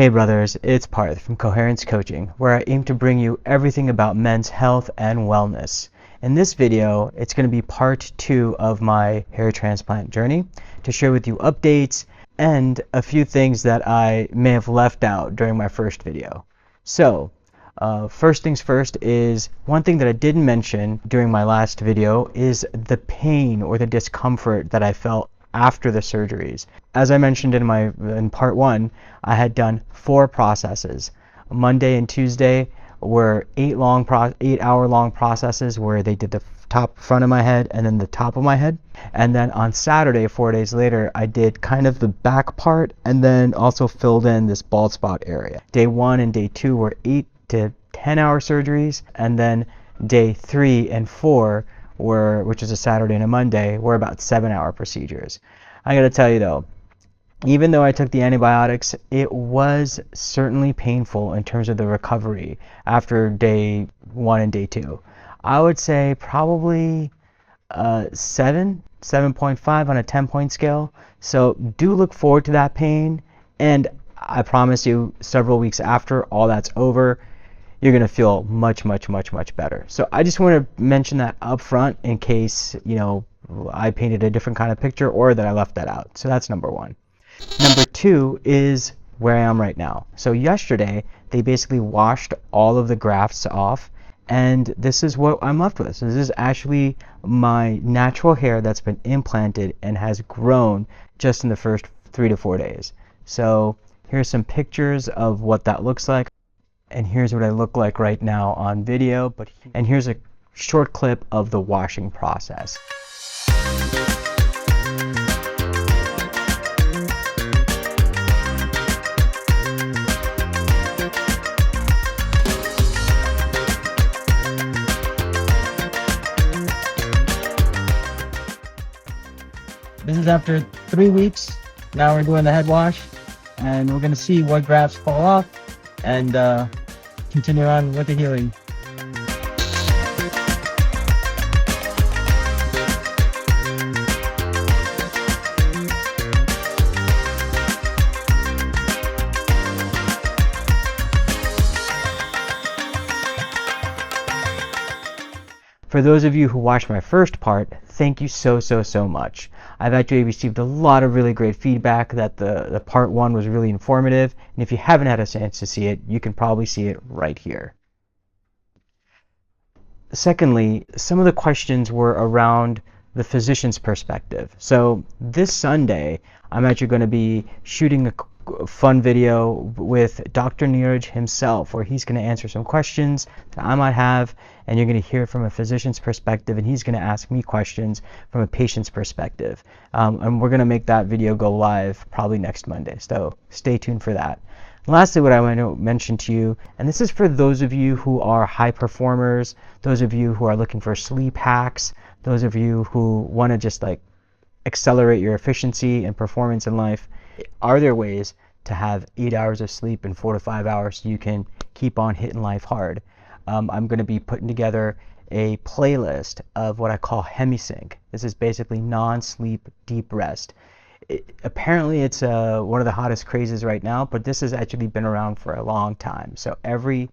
Hey brothers, it's Parth from Coherence Coaching, where I aim to bring you everything about men's health and wellness. In this video, it's going to be part 2 of my hair transplant journey to share with you updates and a few things that I may have left out during my first video. So, first things first is one thing that I didn't mention during my last video is the pain or the discomfort that I felt after the surgeries. As I mentioned in part 1, I had done 4 processes. Monday and Tuesday were 8-hour long processes where they did the front of my head and then the top of my head. And then on Saturday, 4 days later, I did kind of the back part and then also filled in this bald spot area. Day 1 and day 2 were 8 to 10-hour surgeries, and then day 3 and 4 which is a Saturday and a Monday, were about 7-hour procedures. I gotta tell you though, even though I took the antibiotics, it was certainly painful in terms of the recovery after day 1 and day 2. I would say probably 7.5 on a 10-point scale. So do look forward to that pain, and I promise you, several weeks after all that's over, you're going to feel much better. So I just want to mention that up front in case, I painted a different kind of picture or that I left that out. So that's number 1. Number 2 is where I am right now. So yesterday, they basically washed all of the grafts off, and this is what I'm left with. So this is actually my natural hair that's been implanted and has grown just in the first 3 to 4 days. So here's some pictures of what that looks like. And here's what I look like right now on video, and here's a short clip of the washing process. This is after 3 weeks. Now we're doing the head wash, and we're going to see what grafts fall off and continue on with the healing. For those of you who watched my first part, thank you so much. I've actually received a lot of really great feedback that the part 1 was really informative, and if you haven't had a chance to see it, you can probably see it right here. Secondly, some of the questions were around the physician's perspective. So this Sunday, I'm actually going to be shooting a fun video with Dr. Neeraj himself, where he's going to answer some questions that I might have, and you're going to hear it from a physician's perspective, and he's going to ask me questions from a patient's perspective. And we're going to make that video go live probably next Monday, so stay tuned for that. Lastly, what I want to mention to you, and this is for those of you who are high performers, those of you who are looking for sleep hacks, those of you who want to just accelerate your efficiency and performance in life. Are there ways to have 8 hours of sleep and 4 to 5 hours so you can keep on hitting life hard? I'm going to be putting together a playlist of what I call hemisync. This is basically non-sleep deep rest. Apparently it's one of the hottest crazes right now, but this has actually been around for a long time. So every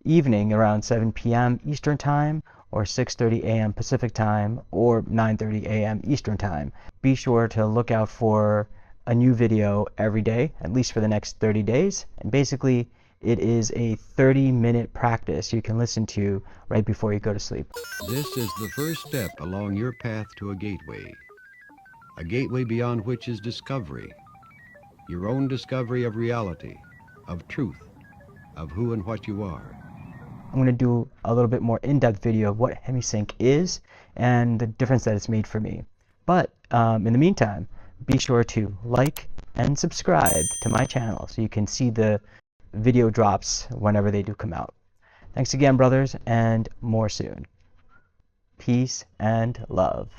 evening around 7 p.m. Eastern Time, or 6:30 a.m. Pacific Time, or 9:30 a.m. Eastern Time, be sure to look out for a new video every day, at least for the next 30 days. And basically, it is a 30-minute practice you can listen to right before you go to sleep. This is the first step along your path to a gateway beyond which is discovery, your own discovery of reality, of truth, of who and what you are. I'm going to do a little bit more in-depth video of what hemisync is and the difference that it's made for me. But in the meantime, be sure to like and subscribe to my channel so you can see the video drops whenever they do come out. Thanks again, brothers, and more soon. Peace and love.